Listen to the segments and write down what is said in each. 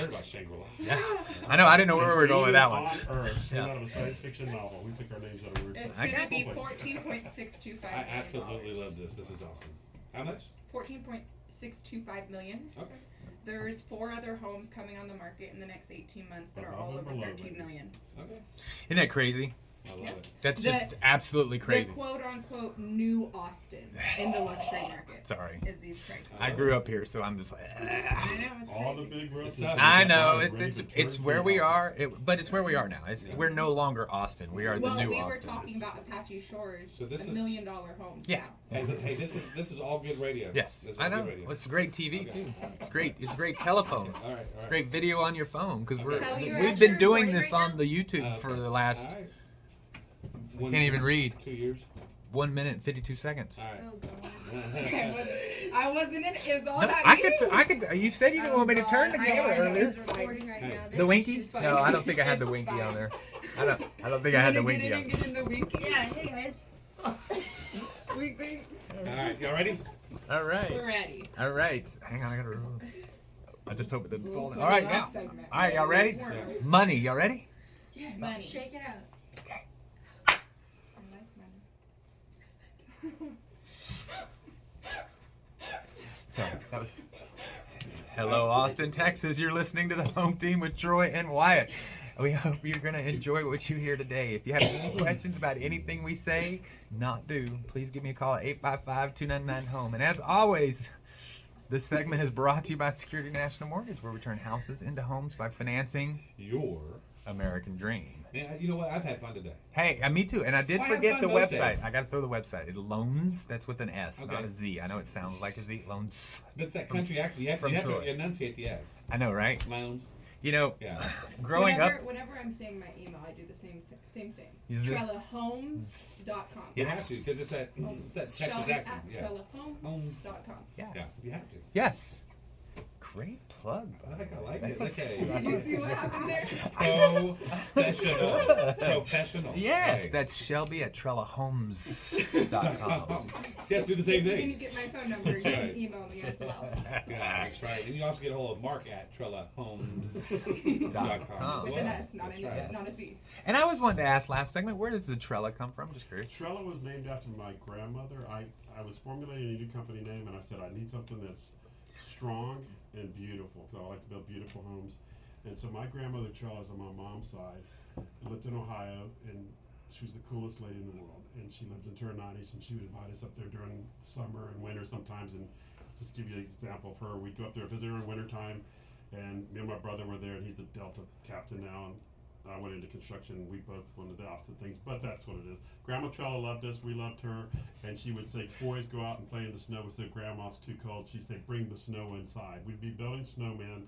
heard about Shangri-La. Yeah. I know. I didn't know where we were going with that one. On Earth, Yeah. out of a science fiction novel. We pick our names out of words. It's I going to got be you. $14.625 I million. absolutely love this. This is awesome. How much? $14.625 million. Okay. There's 4 other homes coming on the market in the next 18 months that are all over $13 million. Okay. Isn't that crazy? I love Yep. it. That's The- just absolutely crazy. The quote-unquote new Austin in the luxury market Sorry. is these prices. I grew up here, so I'm just like. I know, it's All the crazy. big roads. I know it's where we are, but it's where we are now. We're no longer Austin. We are the Well, new we Austin. were talking about Apache Shores, So this $1 is- million homes. Yeah. now. Hey, this is all good radio. Yes, This is I all know. good radio. It's great TV Okay. too. It's great. It's great telephone. All right. It's great video on your phone because Tell you we've at been your doing recording this right on now? the YouTube for the last. All right. Can't even read. 2 years. 1 minute and 52 seconds. All right. Oh, God. I wasn't in it. It was all No, about I you. could. I could. You said you didn't want me to turn the I camera know, earlier. it's recording right now. The Winkies? fine. No, I don't think I had the It's Winky fine. on there. I don't think I had the Winky Get on. in the Winky. Yeah, hey guys. Wink, wink. All right. Y'all ready? All We're right. ready. All right. Hang on. I gotta. I just hope it doesn't fall This down. All right, is the now. last segment. All right, y'all ready? Yeah. Money. Y'all ready? Yeah, Money. shake it out. Okay. I like money. So that was. Hello, Austin, Texas. You're listening to the Home Team with Troy and Wyatt. We hope you're going to enjoy what you hear today. If you have any questions about anything we say, not do, please give me a call at 855-299-HOME. And as always, this segment is brought to you by Security National Mortgage, where we turn houses into homes by financing Your. American Dream. Man, you know what? I've had fun today. Hey, me too. And I did Well, I have forget fun the most website. days. I got to throw the website. It's Loans. That's with an S, Okay. not a Z. I know it sounds like a Z. Loans. But it's that country accent. You have, From you have Troy. to enunciate the S. I know, right? Loans. You know, Yeah. growing up. Whenever I'm saying my email, I do the same. Is it- TrellaHomes.com. You have to because it's that Texas Shelby accent. at Yeah. TrellaHomes.com. Yes. Yeah. You have to. Yes. Great plug. I like it. That was- Okay. Did you see what happened there? Professional. Professional. Yes, Hey. that's Shelby at TrellaHomes.com. She has to do the same If you thing. need to get my phone number, you That's can right. email me as well. Yeah, that's right. And you also get a hold of Mark at TrellaHomes.com as With well. an S, not That's an right. not a C. And I always wanted to ask last segment, where does the Trella come from? Just curious. Trella was named after my grandmother. I was formulating a new company name, and I said I need something that's strong and beautiful, because I like to build beautiful homes. And so my grandmother Trella's on my mom's side lived in Ohio, and she was the coolest lady in the world. And she lived into her 90s, and she would invite us up there during summer and winter sometimes. And just give you an example of her, we'd go up there, visit her in wintertime, and me and my brother were there, and he's a Delta captain now, and I went into construction. We both wanted the opposite things, but that's what it is. Grandma Trella loved us. We loved her. And she would say, boys, go out and play in the snow. We said, Grandma's too cold. She'd say, bring the snow inside. We'd be building snowmen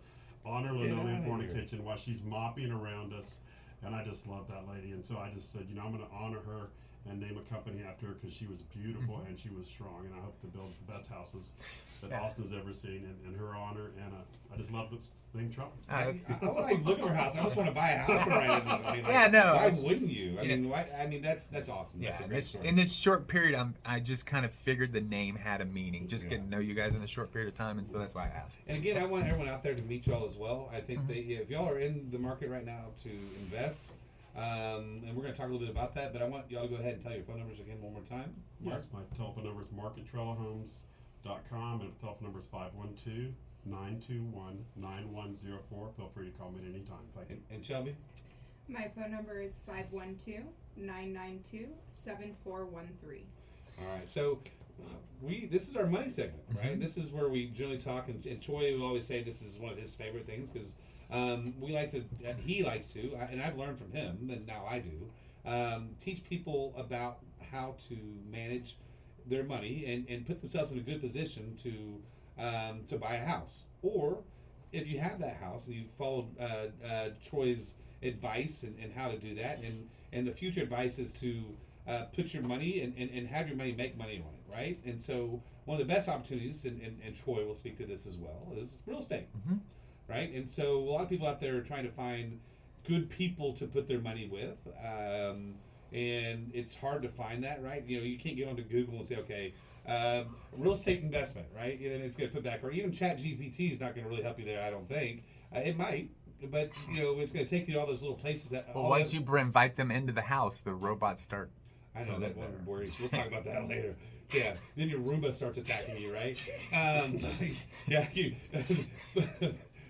on her linoleum floor in the kitchen while she's mopping around us. And I just loved that lady. And so I just said, I'm going to honor her and name a company after her, because she was beautiful and she was strong. And I hope to build the best houses that Austin's ever seen in her honor. And I just love this name, Trump. I want to look at her house. I just want to buy a house right now. I mean, like, Yeah, no, Why it's- wouldn't you? I you mean, why? I mean, that's awesome. That's Yeah, a great story. in this short period, I just kind of figured the name had a meaning. Just getting to know you guys in a short period of time, and so that's why I asked. And again, I want everyone out there to meet y'all as well. I think that if y'all are in the market right now to invest, and we're going to talk a little bit about that, but I want y'all to go ahead and tell your phone numbers again one more time. Mark? Yes, my telephone number is mark@trellahomes.com, and the telephone number is 512-921-9104. Feel free to call me at any time. Thank you. And Shelby? My phone number is 512-992-7413. All right, so this is our money segment, right? This is where we generally talk, and Troy will always say this is one of his favorite things because we like to, he likes to, and I've learned from him, and now I do, teach people about how to manage their money and put themselves in a good position to buy a house. Or if you have that house and you followed Troy's advice and how to do that, and the future advice is to put your money and have your money make money on it, right? And so one of the best opportunities, and Troy will speak to this as well, is real estate, right? And so a lot of people out there are trying to find good people to put their money with, and it's hard to find that, right? You can't get onto Google and say, okay, real estate investment, right? And it's going to put back, or even Chat GPT is not going to really help you there, I don't think. It might, but it's going to take you to all those little places that. Well, once you invite them into the house, the robots start. I know that one worries. We'll talk about that later. Yeah, then your Roomba starts attacking you, right? Yeah,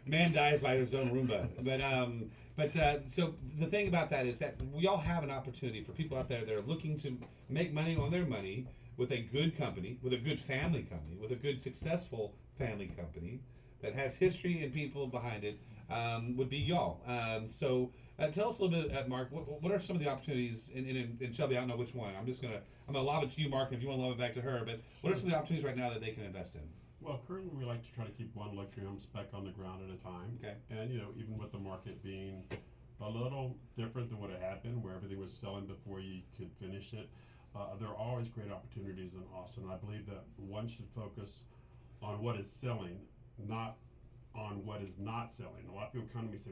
man dies by his own Roomba. But so the thing about that is that we all have an opportunity for people out there that are looking to make money on their money with a good company, with a good family company, with a good successful family company that has history and people behind it. Would be y'all. So tell us a little bit, Mark. What are some of the opportunities? And Shelby, I don't know which one. I'm gonna lob it to you, Mark. And if you want to lob it back to her, but what are some of the opportunities right now that they can invest in? Well, currently we like to try to keep one luxury home spec on the ground at a time. Okay. And even with the market being a little different than what it had been, where everything was selling before you could finish it, there are always great opportunities in Austin. I believe that one should focus on what is selling, not on what is not selling. A lot of people come to me and say,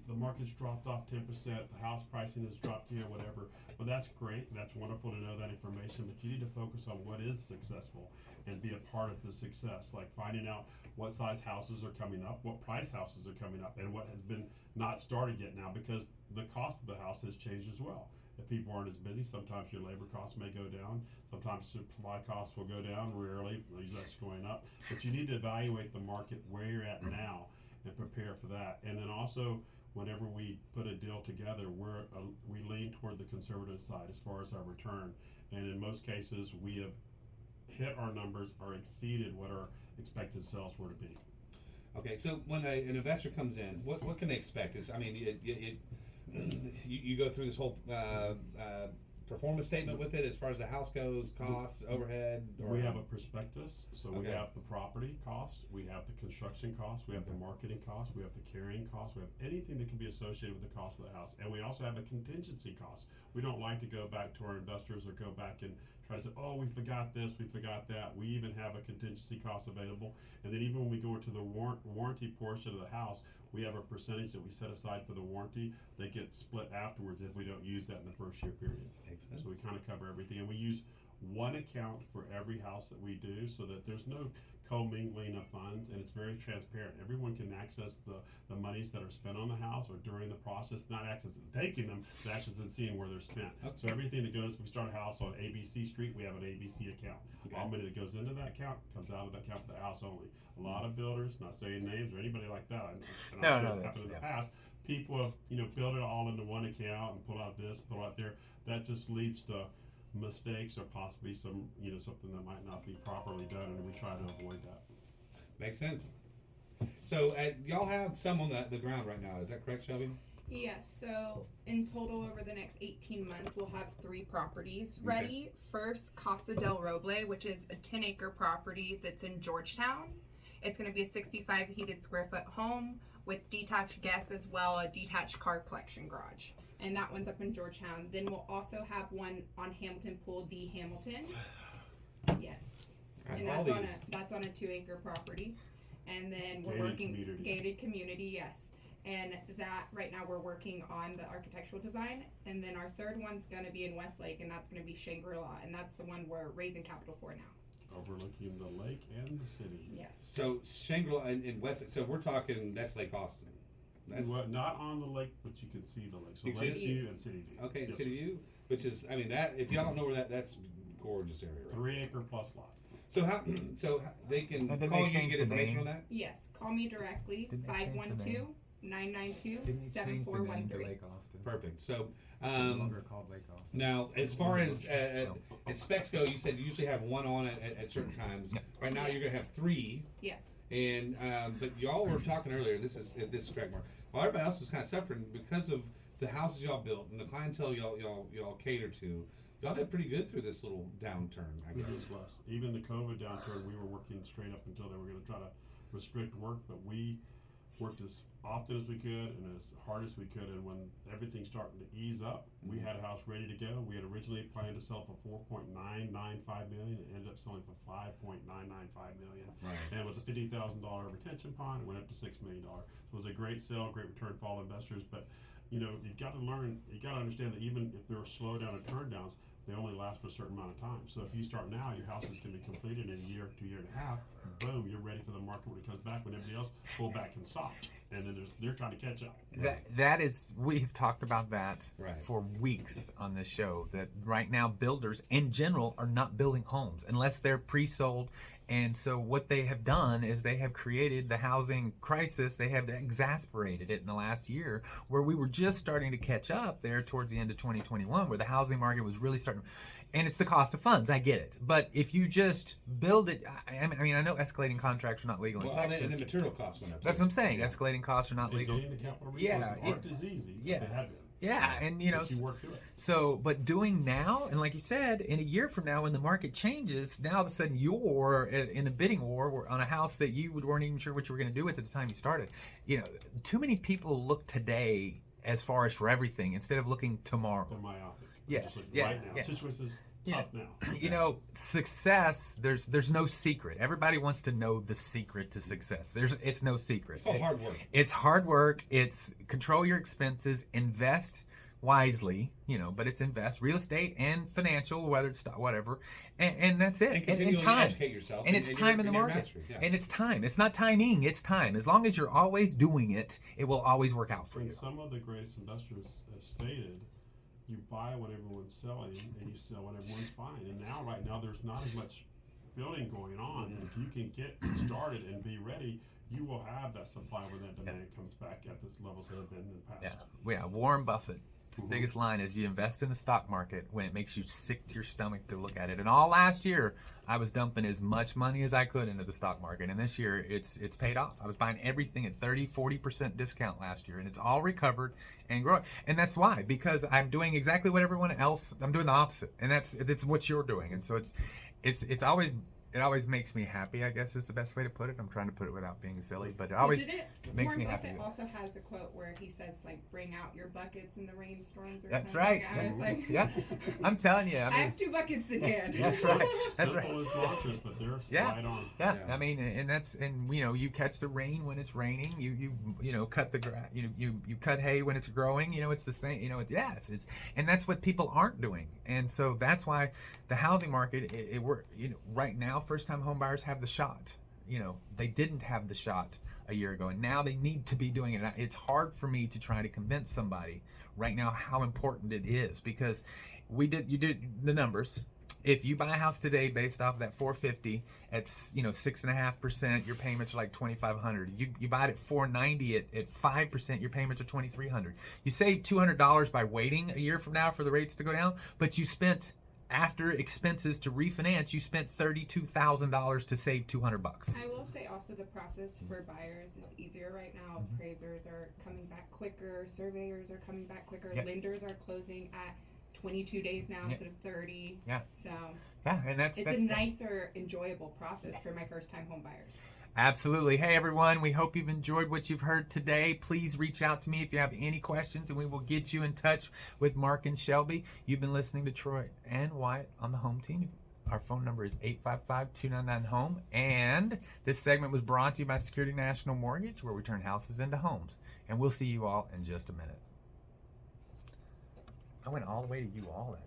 the market's dropped off 10%, the house pricing has dropped here, whatever. Well, that's great. That's wonderful to know that information, but you need to focus on what is successful and be a part of the success, like finding out what size houses are coming up, what price houses are coming up, and what has been not started yet now, because the cost of the house has changed as well. If people aren't as busy, sometimes your labor costs may go down. Sometimes supply costs will go down. Rarely, that's going up. But you need to evaluate the market where you're at now and prepare for that. And then also, whenever we put a deal together, we lean toward the conservative side as far as our return. And in most cases, we have hit our numbers or exceeded what our expected sales were to be. Okay, so when an investor comes in, what can they expect? You go through this whole performance statement with it as far as the house goes, costs, overhead? We have a prospectus, so we Okay. have the property cost, we have the construction cost, we have the marketing cost, we have the carrying cost, we have anything that can be associated with the cost of the house. And we also have a contingency cost. We don't like to go back to our investors or go back and try to say, oh, we forgot this, we forgot that. We even have a contingency cost available. And then even when we go into the warranty portion of the house, we have a percentage that we set aside for the warranty. They get split afterwards if we don't use that in the first year period. Makes sense. So we kind of cover everything, and we use one account for every house that we do, so that there's no commingling of funds, and it's very transparent. Everyone can access the monies that are spent on the house or during the process, not access taking them, but access and seeing where they're spent. Okay. So everything that goes, if we start a house on ABC Street, we have an ABC account. Okay. All money that goes into that account comes out of that account for the house only. A lot of builders, not saying names or anybody like that, and I'm sure it's happened in the past, people have, build it all into one account and pull out this, pull out there. That just leads to mistakes or possibly some, something that might not be properly done, and we try to avoid that. Makes sense. So y'all have some on the ground right now. Is that correct, Shelby? Yes, so in total over the next 18 months, we'll have 3 properties ready. First, Casa del Roble, which is a 10-acre property that's in Georgetown. It's going to be a 65 heated square foot home with detached guests as well, a detached car collection garage. And that one's up in Georgetown. Then we'll also have one on Hamilton Pool, the Hamilton. Yes. And that's on a 2-acre property. And then we're gated community, yes. And that right now we're working on the architectural design. And then our third one's going to be in Westlake, and that's going to be Shangri-La, and that's the one we're raising capital for now. Overlooking the lake and the city. Yes. So Shangri-La in Westlake. So we're talking that's Lake Austin. Not on the lake, but you can see the lake. So You can see Lake it? View and City View. Okay, Yes, City View, which is that if y'all don't know where that's a gorgeous area, right? 3-acre plus lot. So how they can Now, did call they you and change get the information name? on that? Yes. Call me directly, Didn't they change the name? 512-992-7413. Didn't you change the name to Lake Austin? Perfect. So It's no longer called Lake Austin. now, as far as specs go, you said you usually have one on at certain times. Right now, you're gonna have 3. Yes. And but y'all were talking earlier. This is correct, Mark. While everybody else was kind of suffering because of the houses y'all built and the clientele y'all cater to, y'all did pretty good through this little downturn, I guess. This is blessed. Even the COVID downturn, we were working straight up until they were going to try to restrict work, but we worked as often as we could and as hard as we could. And when everything's starting to ease up, we had a house ready to go. We had originally planned to sell for $4.995 million. It ended up selling for $5.995 million. Right. And with a $50,000 retention bond, it went up to $6 million. So it was a great sale, great return for all investors. But you've got to understand that even if there are slowdown and turndowns, they only last for a certain amount of time. So if you start now, your house is going to be completed in a year to a year and a half. Boom, you're ready for the market when it comes back. When everybody else pull back and stop, and then they're trying to catch up. That is, we've talked about that Right. for weeks on this show. That right now, builders in general are not building homes unless they're pre-sold. And so what they have done is they have created the housing crisis. They have exasperated it in the last year, where we were just starting to catch up there towards the end of 2021, where the housing market was really starting. And it's the cost of funds. I get it. But if you just build it, I mean, I know escalating contracts are not legal in Texas. And the material costs went up. That's too. what I'm saying. Escalating costs are not And legal. getting the capital Yeah, resources aren't as easy yeah. as they have been. Yeah, and you know, But you work through it. so, but doing now, and like you said, in a year from now, when the market changes, now all of a sudden you're in a bidding war on a house that you weren't even sure what you were going to do with at the time you started. You know, too many people look today as far as for everything instead of looking tomorrow. They're myopic. Yes, Just like yeah, right now. yeah. Situation is Yeah. tough now. You know, success. There's no secret. Everybody wants to know the secret to success. It's no secret. It's called hard work. It's hard work. It's control your expenses, invest wisely, you know, but it's invest real estate and financial, whether it's whatever, and that's it. And continually time. educate yourself. And it's time in the market. mastery, yeah. And it's time. It's not timing. It's time. As long as you're always doing it, it will always work out for And you. some of the greatest investors have stated, you buy when everyone's selling and you sell when everyone's buying. And now, right now, there's not as much building going on. If you can get started and be ready, you will have that supply when that demand comes back at the levels that have been in the past. Yeah. Warren Buffett. His biggest line is, you invest in the stock market when it makes you sick to your stomach to look at it. And all last year, I was dumping as much money as I could into the stock market. And this year, it's paid off. I was buying everything at 30-40% discount last year. And it's all recovered and growing. And that's why, because I'm doing exactly what everyone else, I'm doing the opposite. And that's what you're doing. And so it's always... It always makes me happy, I guess is the best way to put it. I'm trying to put it without being silly, but it always makes Warren me Buffett happy. also has a quote where he says, like, bring out your buckets in the rainstorms or That's something. right. I was like, Yeah, I'm telling you. I I mean, have 2 buckets in hand. that's right. That's Simple right. as mantras, but they're Yeah. right on. Yeah, Yeah. I mean, and you know, you catch the rain when it's raining. You know, cut the grass. You cut hay when it's growing. You know, it's the same. You know, it's and that's what people aren't doing. And so that's why the housing market, right now, first time home buyers have the shot. You know, they didn't have the shot a year ago, and now they need to be doing it. And it's hard for me to try to convince somebody right now how important it is, because you did the numbers. If you buy a house today based off of that 450 at 6.5%, your payments are like $2,500. You buy it at 490 at 5%, your payments are $2,300. You save $200 by waiting a year from now for the rates to go down, but you spent, after expenses to refinance, you spent $32,000 to save $200. I will say also the process for buyers is easier right now. Appraisers are coming back quicker. Surveyors are coming back quicker. Yep. Lenders are closing at 22 days now Yep. instead of 30. Yeah. So Yeah, and it's a nicer, enjoyable process for my first-time home buyers. Absolutely. Hey, everyone. We hope you've enjoyed what you've heard today. Please reach out to me if you have any questions, and we will get you in touch with Mark and Shelby. You've been listening to Troy and Wyatt on the Home Team. Our phone number is 855-299-HOME. And this segment was brought to you by Security National Mortgage, where we turn houses into homes. And we'll see you all in just a minute. I went all the way to you all that time.